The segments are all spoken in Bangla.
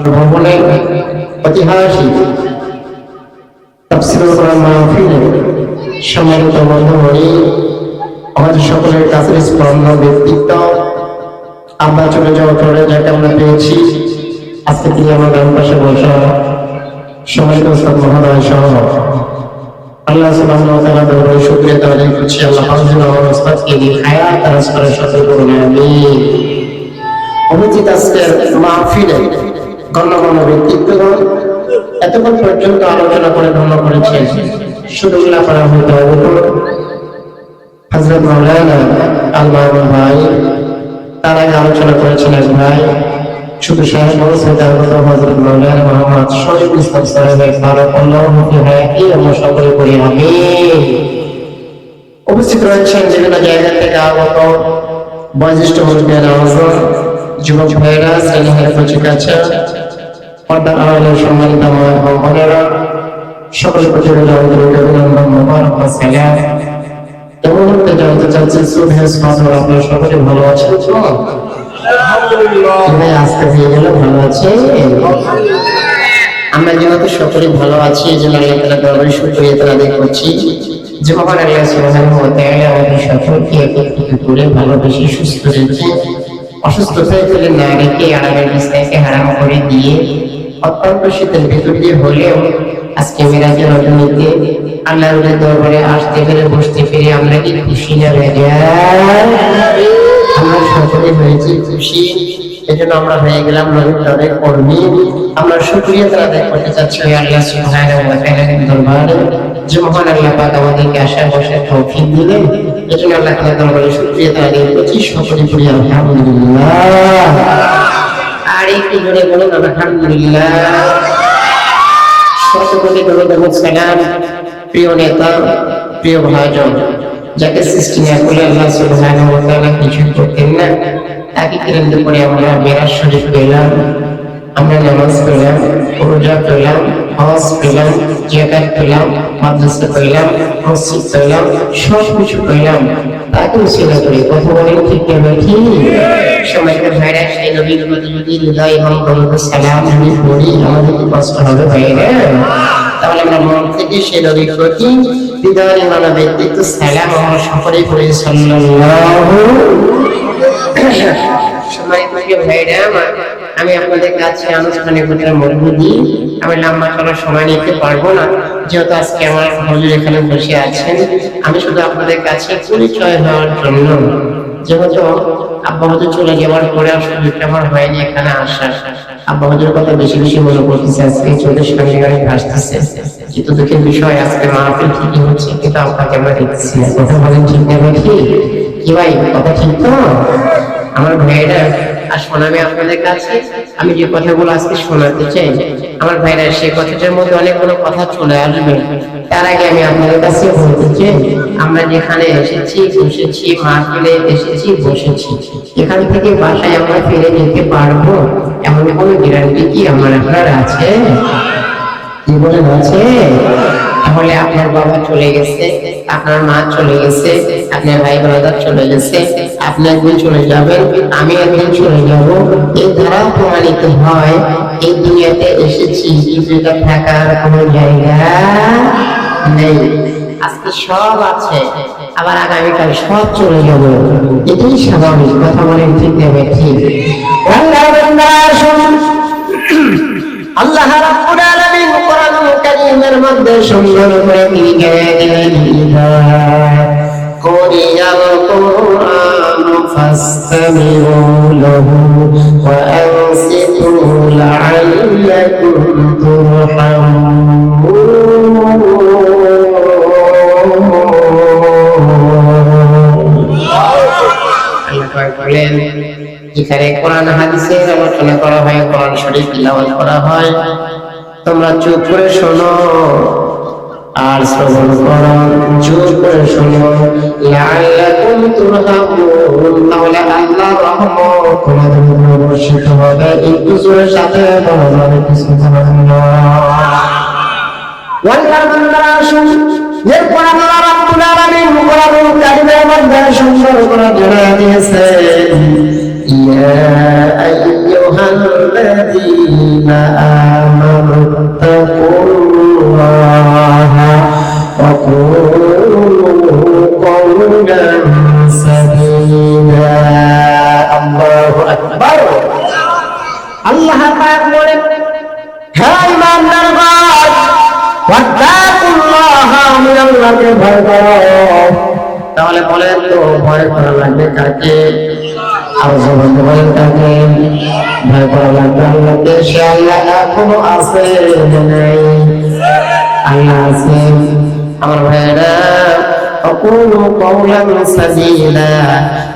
ভ্রমণের ঐতিহাসিক তাফসীরুল কোরআন মাহফিলে সম্মানিত বন্ধুমণি, আমাদের সকলের কাছে স্মরণ ব্যক্তিত্ব আমরা চলে যাওয়ার পরে যাকে আমরা পেয়েছি, আজকে তিনি আমার ডান পাশে বসা সম্মানিত উস্তাদ মহোদয় সহ আল্লাহ সুবহানাহু ওয়া তাআলা দরবারে শুকরিয়া আদায় করছি। আল্লাহ যেন আমার উস্তাদকে হায়াত দারাজ করে সফল করুন, আমিন। অভিজিৎ আজকের মাহফিলে গণ্যমান্য ব্যক্তিত্বগণ এতক্ষণ পর্যন্ত আলোচনা করে ধন্য করেছেন শুধু উল্লাহ করা হয়তো হযরত মাওলানা আল মামুন ভাই, তার আগে আলোচনা করেছেন এক ভাই শুধু সাহেব হযরত মাওলানা মুহাম্মদ শরীফুল ইসলাম সাহেবের বারাকাল্লাহু ফি হায়াতি, আমরা সকলে করি আমিন। উপস্থিত রয়েছেন বিভিন্ন জায়গা থেকে আগত বয়োজ্যেষ্ঠ মুরব্বিয়ান আওয়াজ, যুবক ভাইয়েরা, শ্রেণীর প্রতিকাছে পর্দার আড়ালের সম্মানিত বোনেরা, সকল প্রতিযোগিতা আন্তরিক অভিনন্দন, মোবারক ও সালাম। এই মুহূর্তে জানতে চাচ্ছি আপনারা সকলে ভালো আছেন তো? আলহামদুলিল্লাহ। আজকে হয়ে গেল ভালো আছে। আমরা যেহেতু সকলে ভালো আছি, এই জন্য আল্লাহ তাআলার দরবারে শুকরিয়া আদায় করছি যে মহান আল্লাহ সুবহানাহু ওয়া তাআলা আমাদের সকলকে একত্রিত করে ভালোবেসে সুস্থ রেখে অসুস্থতায় ফেলে না রেখে আরামের বিছানাকে হারাম করে দিয়ে অত্যন্ত শীতের ভেতর দিয়ে হলেও আজকে মেরাজের রজনীতে আল্লাহর দরবারে আসতে পেরে বসতে পেরে আমরা কি খুশি না বেজার? আমরা সকলে হয়েছি খুশি, এজন্য আমরা হয়ে গেলাম নবীর দরবারে কর্মী। আমরা শুকরিয়া আদায় করতে চাচ্ছি আল্লাহ সুবহানাহু ওয়া তাআলার দরবারে যে মহান আল্লাহ পাক আমাদেরকে আশা বসার তৌফিক দিলেন, এজন্য আল্লাহ তাআলার দরবারে শুকরিয়া আদায় করছি। সকলে করি আলহামদুলিল্লাহ। আর একটু জোরে বলুন আলহামদুলিল্লাহ। সকলে দরুদ ও সালাম প্রিয় নেতা, প্রিয় ভাইজন, যাকে সৃষ্টি না করলে আল্লাহ সুবহানাহু ওয়া তাআলা কিছু করতেন না, তাকে কেন্দ্র করে আমরা মেরাজ শরীফ পেলাম, আমরা নামাজ পেলাম, রোজা পেলাম, হজ পেলাম, যাকাত পেলাম, মাদ্রাসা পেলাম, মসজিদ পেলাম, সব কিছু পেলাম। তাকে উসিলা করে কথা বলেন ঠিক না ঠিক? সময়টা ভাইরা সেই নবীর প্রতি যদি হৃদয় এবং দরুদ সালাম যদি পড়ি, আমাদের কি কষ্ট হবে ভাইরা? তাহলে আমরা মন থেকে সেই নবীর প্রতি হৃদয়ের মানা ব্যক্তিত্ব সালাম আমরা সকলেই পড়ি সাল্লাল্লাহু। আমি আপনাদের কাছে আনুষ্ঠানিক মরহুদি, আমি লম্বা চলার সময় নিতে পারবো না, যেহেতু আজকে আমার হুজুর এখানে বসে আছেন। আমি শুধু আপনাদের কাছে পরিচয় হওয়ার জন্য, যেহেতু আব্বা হুজুর চলে যাওয়ার পরে আর সুযোগটা আমার হয়নি এখানে আসা। আব্বা হুজুরের কথা বেশি বেশি মনে করতেছে, আজকে চোখের সামনে গাড়ি ভাসতেছে। কিন্তু দুঃখের বিষয় আজকে মাহফিল ঠিকই হচ্ছে, কিন্তু আপনাকে আমরা দেখতেছি না। কথা বলেন ঠিক না ঠিক? কি ভাই কথা ঠিক তো? আমার ভাইরা আসুন, আমি আপনাদের কাছে আমি যে কথাগুলো আজকে শোনাতে চাই, আমার ভাইরা সেই কথাটার মধ্যে অনেকগুলো কথা চলে আসবে। তার আগে আমি আপনাদের কাছে বলতে চাই, আমরা যেখানে এসেছি, বসেছি, মাহফিলে এসেছি, বসেছি, এখান থেকে বাসায় আমরা ফিরে যেতে পারবো এমন কোনো গ্যারান্টি কি আমার আপনার আছে? কি বলেন আছে? তাহলে আপনার বাবা চলে গেছে, আপনার মা চলে গেছে, আপনার ভাই ব্রাদার চলে গেছে, আপনি একদিন চলে যাবেন, আমি একদিন চলে যাব। এই দ্বারা প্রমাণিত হয় এই দুনিয়াতে এসেছি, কিন্তু এটা থাকার কোনো জায়গা নেই। আজকে সব আছে, আবার আগামীকাল সব চলে যাব, এটাই স্বাভাবিক। কথা বলেন ঠিক নেবে ঠিক? আল্লাহ রাব্বুল আলামিন কোরআনুল কারীমের মধ্যে সুন্দর করে তিনি দিলেন, কুরিয়াল কুরআন ফাসতামিউ লাহু ওয়া আনসিতু লাআল্লাকুম তুরহামুন। বলেন, যেখানে কোরআন হাদিসের আলোচনা করা হয়, কোরআন শরীফ তিলাওয়াত করা হয়, তোমরা চুপ করে শোনো আর শ্রবণ করো, চুপ করে শোনো, লাআল্লাকুম তুরহামুন, তাহলে আল্লাহর রহমত তোমাদের উপর বর্ষিত হবে। একটু জোরে সাথে বলো সুবহানাল্লাহ। ওয়াল্লাহ বান্দারা আসুন, এরপর আল্লাহ রাব্বুল আলামিন কোরআনুল কারীমের মধ্যে সুন্দর করে জানিয়ে দিয়েছেন ইয়া আইয়ুহাল্লাযীনা আমানু তাকুল্লাহা ওয়া কুলু কওলান সাদীদা। আল্লাহু আকবার। আল্লাহ পাক বলেন, হে ঈমানদারগণ, ওয়াত্তাকুল্লাহা, আমি আল্লাহকে ভয় করো। তাহলে বলেন তো ভয় করা লাগবে কাকে? আর বলতে বলেন কাকে ভয় করা লাগবে? আল্লাহকে। সে আল্লাহ এখনো আছে, নেই? আল্লাহ আছে। আমার ভাইরা, আকুলু কওলান সাদীদা,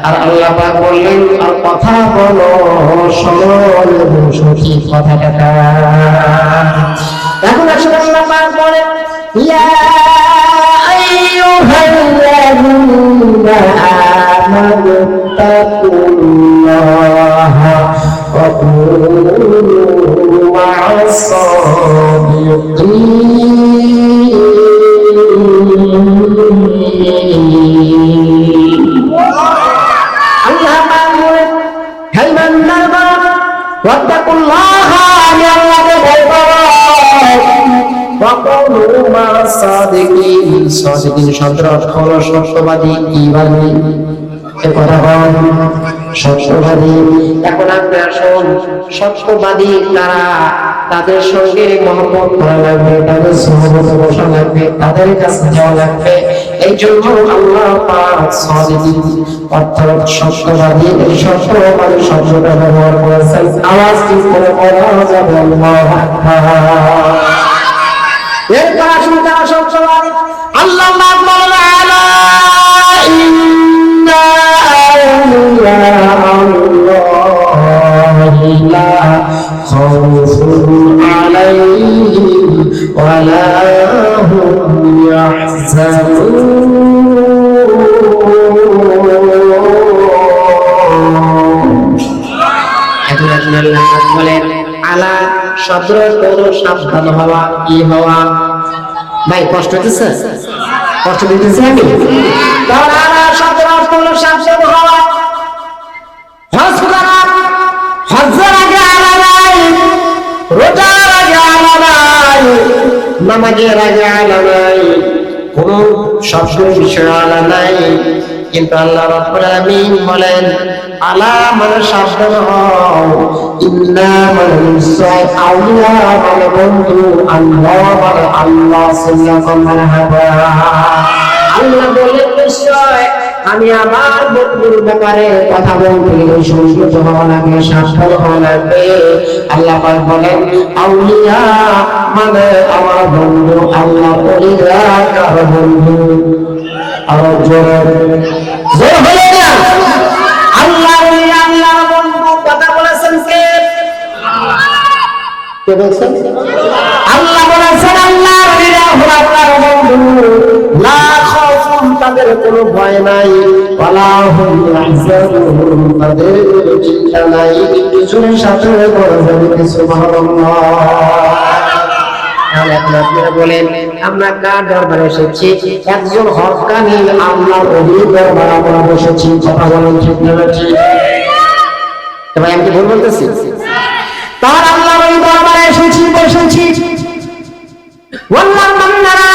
আর আল্লাহ পাক বললেন, আর কথা বলো সরল এবং সঠিক কথাটা। এখন আসলে আল্লাহ পাক বলেন, ইয়া আইয়ুহাল্লাযীনা আমানু তাকুল্লাহা ওয়া কুনু মা'আস সাদিকিন। আল্লাহ পাক বলেন, হে ঈমানদারগণ, ওয়াত্তাকুল্লাহা, আমি আল্লাহকে ভয় করো। ওয়া কুনু মা'আস সাদিকিন, সাদিকিন শব্দের অর্থ হলো সত্যবাদী। কিবাদী? এ কথা বল, সত্যবাদী। এখন আপনি আসুন, সত্যবাদী কারা? তাদের সঙ্গে মহব্বত করা লাগবে, তাদের সুহবতে বসা লাগবে, তাদের কাছে যাওয়া লাগবে। এই জন্য আল্লাহ পাক সাদিকিন অর্থাৎ সত্যবাদী, এই সত্যবাদী শব্দটা ব্যবহার করেছেন। আওয়াজ ঠিক করে বলা যাবে আল্লাহু আকবার। এরপর আসুন তারা সত্যবাদী। আল্লাহ পাক বলেন, আলা ইন্না আউলিয়া আল্লাহি লা খাউফুন আলাইহিম ওয়া লা হুম ইয়াহজানুন। এখন আল্লাহ পাক বলেন, আলা শব্দের কোন সাবধান হওয়া। কি হওয়া? ভাই কষ্ট হচ্ছে? কষ্ট দিতেছি আমি? তাহলে আলা শব্দের অর্থ হলো সাবধান হওয়া। হজ করা, হজের আগে আলা নাই, রোজার আগে আলা নাই, নামাজের আগে আলা নাই, কোন শব্দের বিষয়ে আলা নাই। কিন্তু আল্লাহ রাব্বুল আলামিন বলেন, আলা মানে সাবধান হও, ইন্না মানে নিশ্চয়, আউলিয়া মানে বন্ধু, আল্লাহ মানে আল্লাহ, সাল্লাল্লাহু মারহাবা। আল্লাহ বলেন, নিশ্চয় আমি আমার বন্ধুর ব্যাপারে কথা বলতে গেলে সংযত হওয়া লাগবে, সাবধান হওয়া লাগবে। আল্লাহ পাক বলেন, আউলিয়া মানে আমার বন্ধু, আল্লাহ ওলিরা কার বন্ধু? আর জোরে জোরে বলে না, আল্লাহ ওলিয়া আল্লাহর বন্ধু। কথা বলেছেন কে? কে বলেছেন? আল্লাহ বলেছেন, আল্লাহ ওলিয়া হলো আল্লাহর বন্ধু। লা খাউফুন, তাদের কোনো ভয় নাই, ওয়ালা হুম ইয়াহজানুন, তাদের কোনো চিন্তা নাই। কিছুর সাথে বলা যাবে সুবহানাল্লাহ। তাহলে এখন আপনারা বলেন, আমরা কার দরবারে এসেছি? একজন হক্কানি আল্লাহর ওলির দরবারে আমরা বসেছি। কথা বলেন ঠিক না ঠিক? তো ভাই আমি কি ভুল বলতেছি? তার আল্লাহর ওলির দরবারে এসেছি, বসেছি। ওয়াল্লাহ বান্দারা,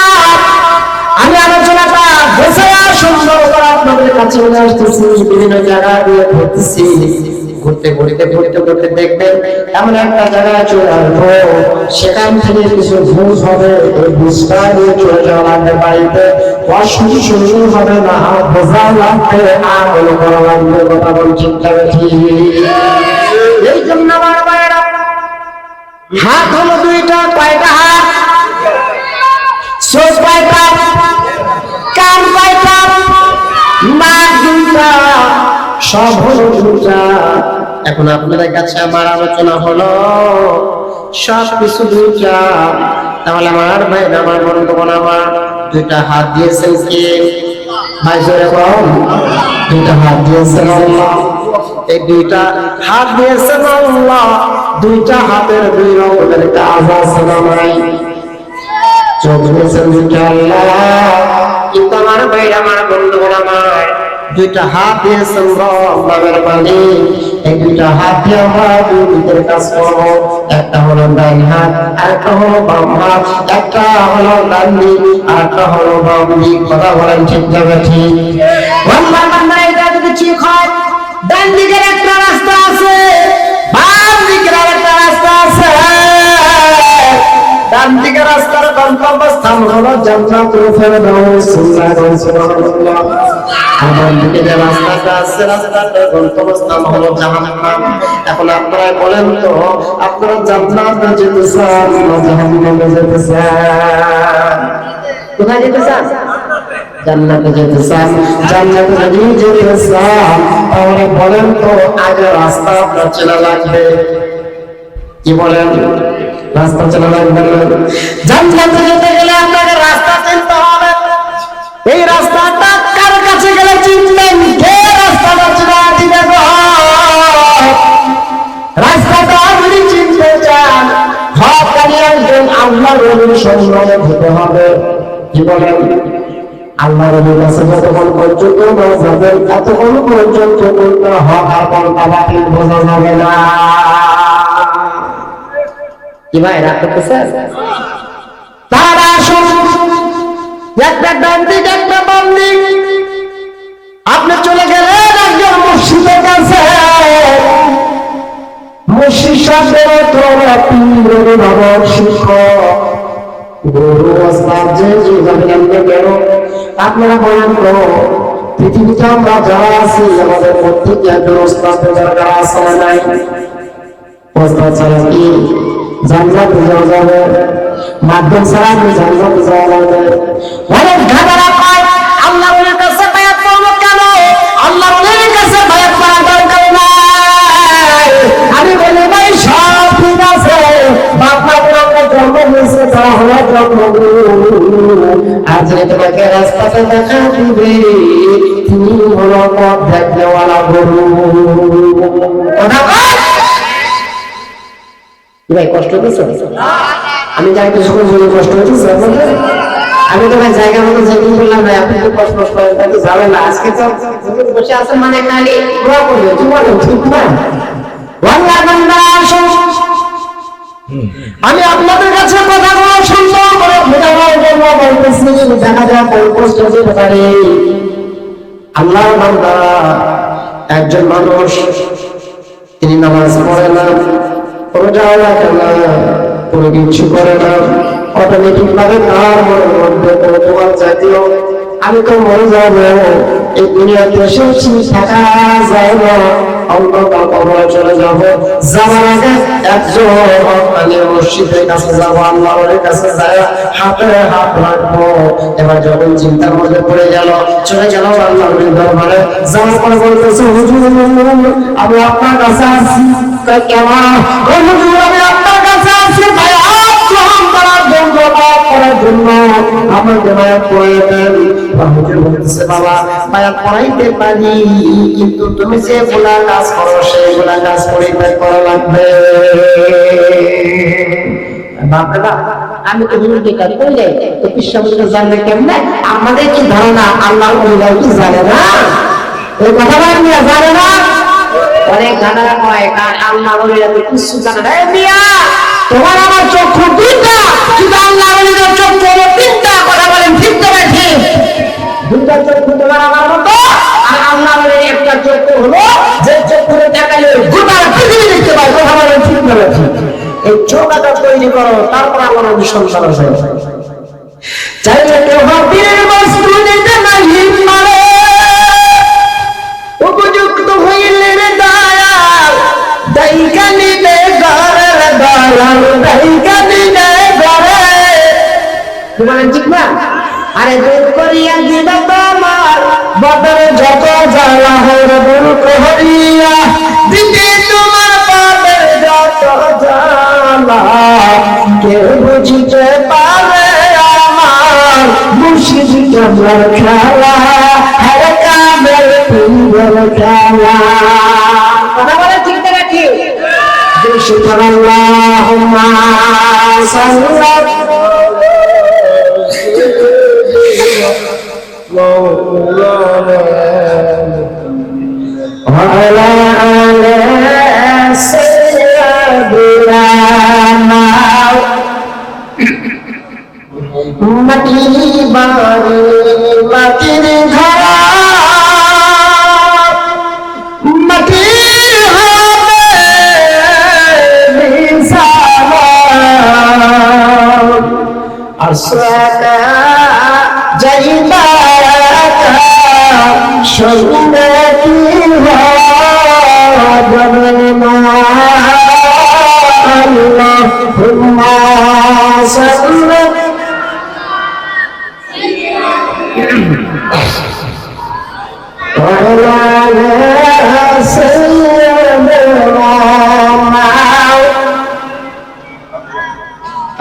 আমি আলোচনাটা গোছায়া সুন্দর করে আপনাদের কাছে নিয়ে আসতেছি। বিভিন্ন জায়গা দিয়ে ঘুরতেছি, ঘুরতে ঘুরতে ঘুরতে ঘুরতে দেখবেন এমন একটা জায়গায় চলে আসবো, সেখান থেকে কিছু ভুল হবে। এই বুঝটা নিয়ে চলে যাওয়া লাগবে বাড়িতে। অশুদ্ধ শুরু হবে না, বোঝা লাগবে, আমল করা লাগবে। কথা বল ঠিক থাকে ঠিক? এই জন্য আমার ভাইয়েরা, হাত হলো দুইটা। কয়টা হাত? চোখ কয়টা? কান কয়টা? নাক দুইটা, সব হলো দুইটা। এখন আপনাদের কাছে আমার আলোচনা হলো সব কিছু দুইটা। তাহলে আমার ভাই, আমার বন্ধুগণ, আমার দুইটা হাত দিয়েছেন কে? ভাই জোরে বল। দুইটা হাত দিয়েছেন আল্লাহ। এই দুইটা হাত দিয়েছেন আল্লাহ। দুইটা হাতের দুই রকমের কাজ আছে না নাই? চোখ দিয়েছেন দুইটা আল্লাহ, কিন্তু আমার ভাই, আমার বন্ধুগণ, আমার দুইটা হাত দিয়েছেন রবের মালিক, এই দুইটা হাত দিয়ে আমরা দুই দিকের কাজ করবো। একটা হলো ডান হাত, আরেকটা হলো বাম হাত, একটা হলো ডান দিক, আরেকটা হলো বাম দিক। কথা বলেন ঠিক যাবে? ঠিক। এটা যদি ঠিক হয়, ডান দিকের একটা রাস্তা আছে, বাম দিকের আরেকটা রাস্তা আছে। ডান দিকের রাস্তার গন্তব্যস্থান হলো জান্নাতুল ফেরদাউস। সুবহানাল্লাহ। আর বাম দিকে যে রাস্তাটা আছে, রাস্তাটার গন্তব্যস্থান হলো জাহান্নাম। এখন আপনারা বলেন তো, আপনারা জান্নাতে যেতে চান না জাহান্নামে যেতে চান? কোথায় যেতে চান? জান্নাতে যেতে চান। জান্নাতে যদি যেতে চান তাহলে বলেন তো আগে রাস্তা আপনার চেনা লাগবে। কি বলেন? রাস্তা চেনা লাগবে না? জান্নাতে যেতে গেলে আপনাকে রাস্তা চিনতে হবে। এই রাস্তাটা কার কাছে গেলে চিনবেন? কে রাস্তাটা চেনা দিবে? রাস্তাটা যদি চিনতে চান, হকানি একজন আল্লাহর ওলির সন্ধানে যেতে হবে। কি বলেন? আল্লাহর ওলির কাছে যতক্ষণ পর্যন্ত না যাবেন, ততক্ষণ পর্যন্ত কোনটা হক আর কোনটা বাতিল বোঝা যাবে না। কি ভাই রাগ করতেছেন? তারা আসুন, একটা ডান দিক একটা বাম দিক। আপনি চলে গেলেন একজন মসজিদের কাছে, মসজিদ শব্দের অর্থ পীর বাবার শিক্ষক, গুরু ওস্তাদ যে জানতে কেন। আপনারা বলেন তো, পৃথিবীতে আমরা যারা আছি আমাদের প্রত্যেকে একজন ওস্তাদের দরকার আছে না নাই? ওস্তাদ ছাড়া কি জান্নাতে যাওয়া যাবে? মাধ্যম ছাড়া কি জান্নাতে যাওয়া যাবে? অনেক ঘাটারা পায় আল্লাহর কাছে বায়াত করব কেন? আল্লাহর কাছে বায়াত করা দরকার নাই। আমি বলি ভাই সব ঠিক আছে, বাপ মায়ের আমরা জন্ম হয়েছে, তারা হলো জন্মগুরু। আজ তোমাকে রাস্তাতে দেখা দিবে, তিনি হলো পথ দেখাওয়ালা গুরু। ভাই কষ্ট হচ্ছে? আমি যাই কিছুক্ষণ বলে কষ্ট হচ্ছে আপনাদের? আমি তো ভাই জায়গা মতো যেদিন বললাম ভাই আপনি তো কষ্ট করেন, তাই তো যাবে না। আজকে তো বসে আছেন মানে খালি দোয়া করবে, কি বলেন? ঠিক না? আমি আপনাদের কাছে কথাগুলো সুন্দর করে বোঝানোর জন্য বলতেছি, দেখা যায় কষ্ট হতে পারে। আল্লাহর বান্দা একজন মানুষ, তিনি নামাজ পড়ে না, রোজাও রাখে না, কোনো কিছু করে না, অটোমেটিক ভাবে তার মনের মধ্যে কোনো তোমার চাইতেও আমি তো মরে যাবো, এই দুনিয়াতে এসেছি থাকা যায় না, অন্ধকার কবরে চলে যাবো। যাওয়ার আগে একজন মসজিদের কাছে যাবো, আল্লাহর কাছে যায় হাতে হাত রাখবো। এবার যখন চিন্তার মধ্যে পড়ে গেল, চলে গেল আল্লাহর দরবারে। যাওয়ার পরে বলতেছে, হুজুর আমি আপনার কাছে আসছি। কেমন? হুজুর আমি আপনার কাছে আসছি বায়াত গ্রহণ করার জন্য, করার জন্য আমাকে বায়াত করে দেন। হুজুর বলতেছে, বাবা বায়াত করাইতে পারি, কিন্তু তুমি যেগুলা কাজ করো সেইগুলা কাজ করা লাগবে। বাবা আমি তো হুজুরকে কাজ করি যাই, তো বিশ্বাসটা জানবে কেমনে? আমাদের কি ধারণা আল্লাহর ওলিরাও কি জানে না? এই কথাটা আপনি জানে না? অনেক ধারণা কয় কার আল্লাহর ওলিরা তো কিছু জানে না। মিয়া তোমার আমার চক্ষু দুইটা, কিন্তু আল্লাহর ওলিদের চক্ষু হলো তিনটা। কথা বলেন ঠিক না? ঠিক। দুইটা চক্ষু তোমার আমার মতো, আর আল্লাহর ওলির একটা চক্ষু হলো যে চক্ষুতে তাকালে গোটা পৃথিবী দেখতে পায়। কথা বলেন ঠিক না? ঠিক। এই চোখটা তৈরি করো, তারপর আল্লাহর ওলির সংসার আছে। চাইলে কেউ হাবির বস্তু দিতে নাহি পারে, উপযুক্ত হইলে রে দয়াল দাইকা নিবে ঘরের দয়াল, দাইকা নিবে ঘরে। বলেন ঠিক না? আরে দূর করিয়া দিবে তোমার বদরে যত জ্বালা হইরে, দূর করিয়া দিবে তোমার বদরে যত জ্বালা। কেউ বুঝিতে পারে আমার মুর্শিদ কেমন খেলা, হরে কামের পীরের খেলা। কথা বলে ঠিক না? ঠিক। আল্লাহুম্মা সাল্লি বাড়ি মাটির ঘরা মাটি হবে বিছানা আর সাদা যাইবা সঙ্গে কি হবে না আল্লাহুম্মা সাল্লি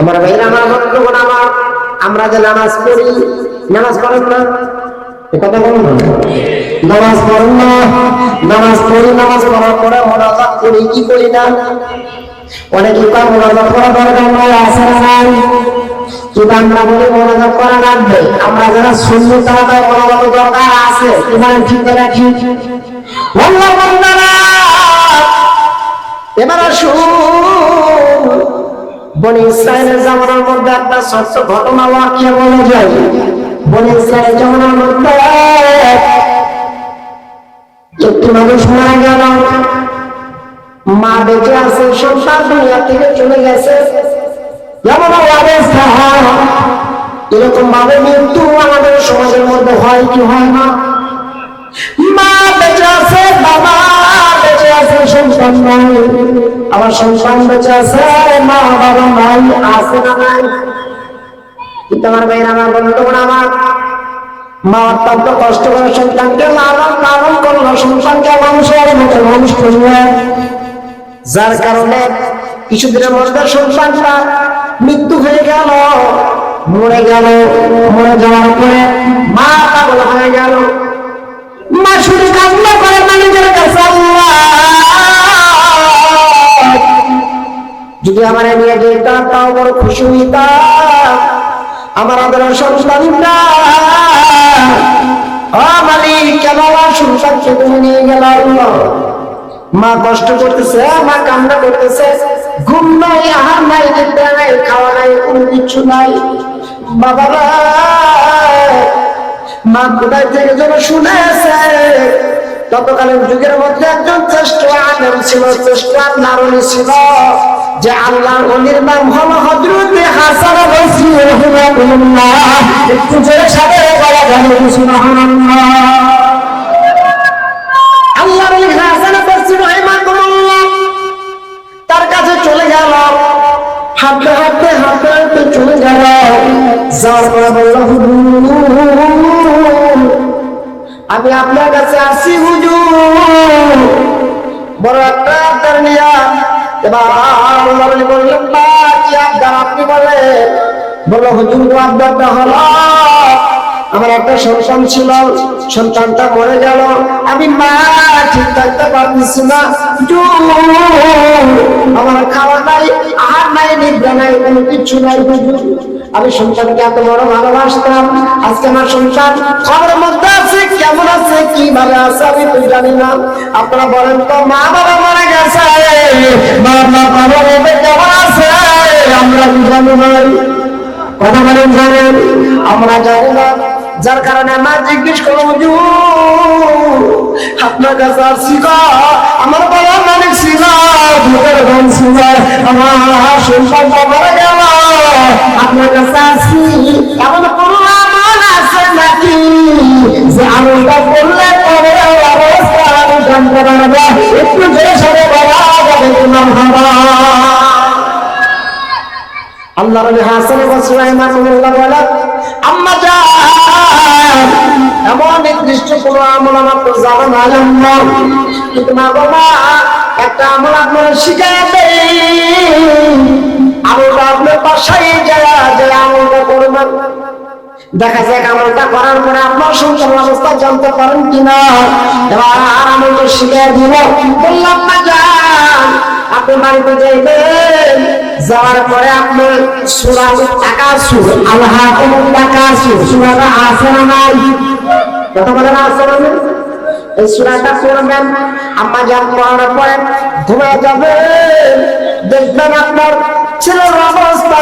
আমার ভাইরা আমার বন্ধুগণ আমার আমরা যে নামাজ পড়ি নামাজ পড়েন না কথা বলুন না নামাজ পড়েন না নামাজ পড়ি নামাজ পড়ার পরে মোনাজাত করি কি করি না অনেকে কার মোনাজাত করা দরকার নয় আছে না নাই কিন্তু আমরা বলি মোনাজাত করা লাগবে আমরা যারা শুনবো তারা তাই মোনাজাত দরকার আছে তোমার ঠিক রাখি আল্লাহ বান্দারা এবার আসুন বনি ইসরায়েলের জামানার মধ্যে একটা ছোট্ট ঘটনা ওয়াকিয়া বলা যায় বনি ইসরায়েলের জামানার মধ্যে একটি মানুষ মারা গেল মা বেঁচে আছে সংসার দুনিয়া থেকে চলে গেছে যেমন অবস্থা এরকম ভাবে মৃত্যু আমাদের সমাজের মধ্যে হয় কি হয় না মা বেঁচে আছে বাবা বেঁচে আছে সন্তান নাই আমার সন্তান বেঁচে আছে মা বাবা নাই আছে না নাই কিন্তু আমার ভাইয়ের আমার বন্ধুগণ আমার মা অত্যন্ত কষ্ট করে সন্তানকে লালন করলো সন্তানকে মানুষের মতো মানুষ করলো যার কারণে কিছুদিনের মধ্যে সন্তানটা মৃত্যু হয়ে গেল মরে যাওয়ার পরে মা পাগল হয়ে গেল মা শুধু কান্না করে মালিকের কাছে যদি আমার নিয়ে যেতাম তাও বড় খুশি হইতাম আমার আদরের সন্তানটা মালিক কেন আমার সন্তানকে তুমি নিয়ে গেল মা কষ্ট করতেছে মা কান্না করতেছে ঘুম নাই আহার নাই নিদ্রা নাই খাওয়া নাই কোনো কিছু নাই বাবারা মা কোথায় থেকে যেন শুনেছে ততকালীন যুগের মধ্যে একজন শ্রেষ্ঠ আলেম ছিল শ্রেষ্ঠ নারী ছিল যে আল্লাহর ওলির নাম হলো হযরত হাসান বসরি রাহিমাহুল্লাহ একটু জোরে সাথে বলা যাবে সুবহানাল্লাহ আল্লাহর ওলি হাসান বসরি রাহিমাহুল্লাহ তার কাছে চলে গেল হাঁটতে হাঁটতে হাঁটতে হাঁটতে চলে গেল যাওয়ার পরে বলল আমি আপনার কাছে আসি হুজুর বড় একটা আবদার নিয়া এবার আল্লাহ বললেন না কি আবদার আপনি বললো হুজুর আবদারটা হলো আমার একটা সন্তান ছিল সন্তানটা মরে গেল আমি মা ঠিক থাকতে পারতেছি না আমার খাওয়া নাই আহার নাই নিদ্রা নাই কোনো কিছু নাই আমি সন্তানকে এত বড় ভালোবাসতাম আজকে আমার সন্তান খবরের মধ্যে আছে কেমন আছে কিভাবে আছে আমি তো জানি না আপনারা বলেন তো মা বাবা মারা গেছে মা বাবা কেমন আছে আমরা কি জানি ভাই কথা বলেন জানেন আমরা জানি না যার কারণে মা জিজ্ঞেস করো আপনার কাছে আসছি আমার বাবা মালিক ছিল ভূতের ধন ছিল আমার সন্তান মারা গেল আপনার কাছে আসছি এমন কোনো আমল আছে নাকি যে আমলটা করলে পরে অবস্থা আমি জানতে পারবো একটু জোরে সরে বলা যাবে তোমার বাবা আল্লাহ রবি হাসান বসরি রাহিমাহুল্লাহ বলেন আম্মা জান এমন নির্দিষ্ট কোন আমল আমার তো জানা নাই আম্মা কিন্তু মা বাবা একটা আমল আপনার শিখাই দেই আমলটা আপনার বাসায় যায় যে আমলটা করবেন দেখা যাক আমলটা করার পরে আপনার সংসারের অবস্থা জানতে পারেন কিনা এবার আমলটা শিখাই দিব বললাম না যান আপনি বাড়িতে যাইবেন যাওয়ার পরে আপনি সূরা তাকাসুর আল-হাকুম তাকাসুর সূরাটা আছে না নাই কথা বলেন আছে না এই সূরাটা পড়বেন আম্মা জান পড়ার পরে ঘুমিয়ে যাবেন দেখবেন আপনার ছেলের অবস্থা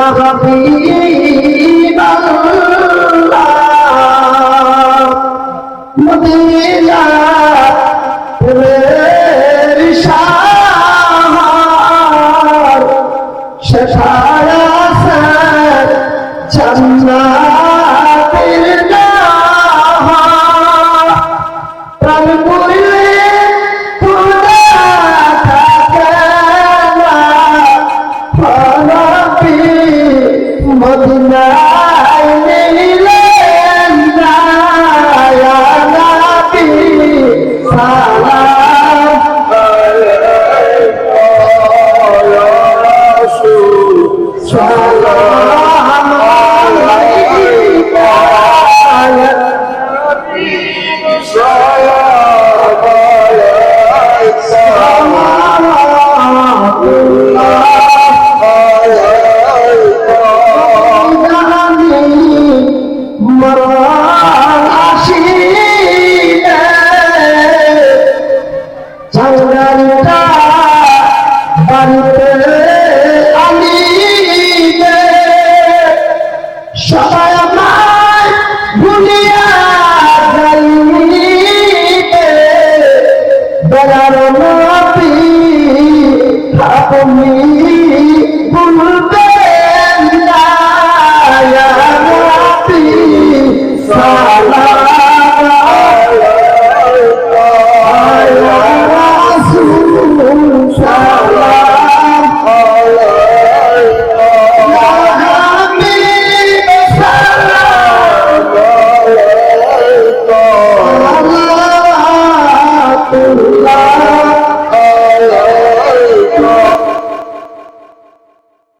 ইয়া হাবিবাল্লাহ মদিনা প্রেমের শহর সেখানে আছে জান্নাতের নহর প্রাণ পুরিলে খোদা থাকে না ফরপি মদিনায় নিলেন না ইয়া নবী সালাম আলাইকা ইয়া রাসূল সালাম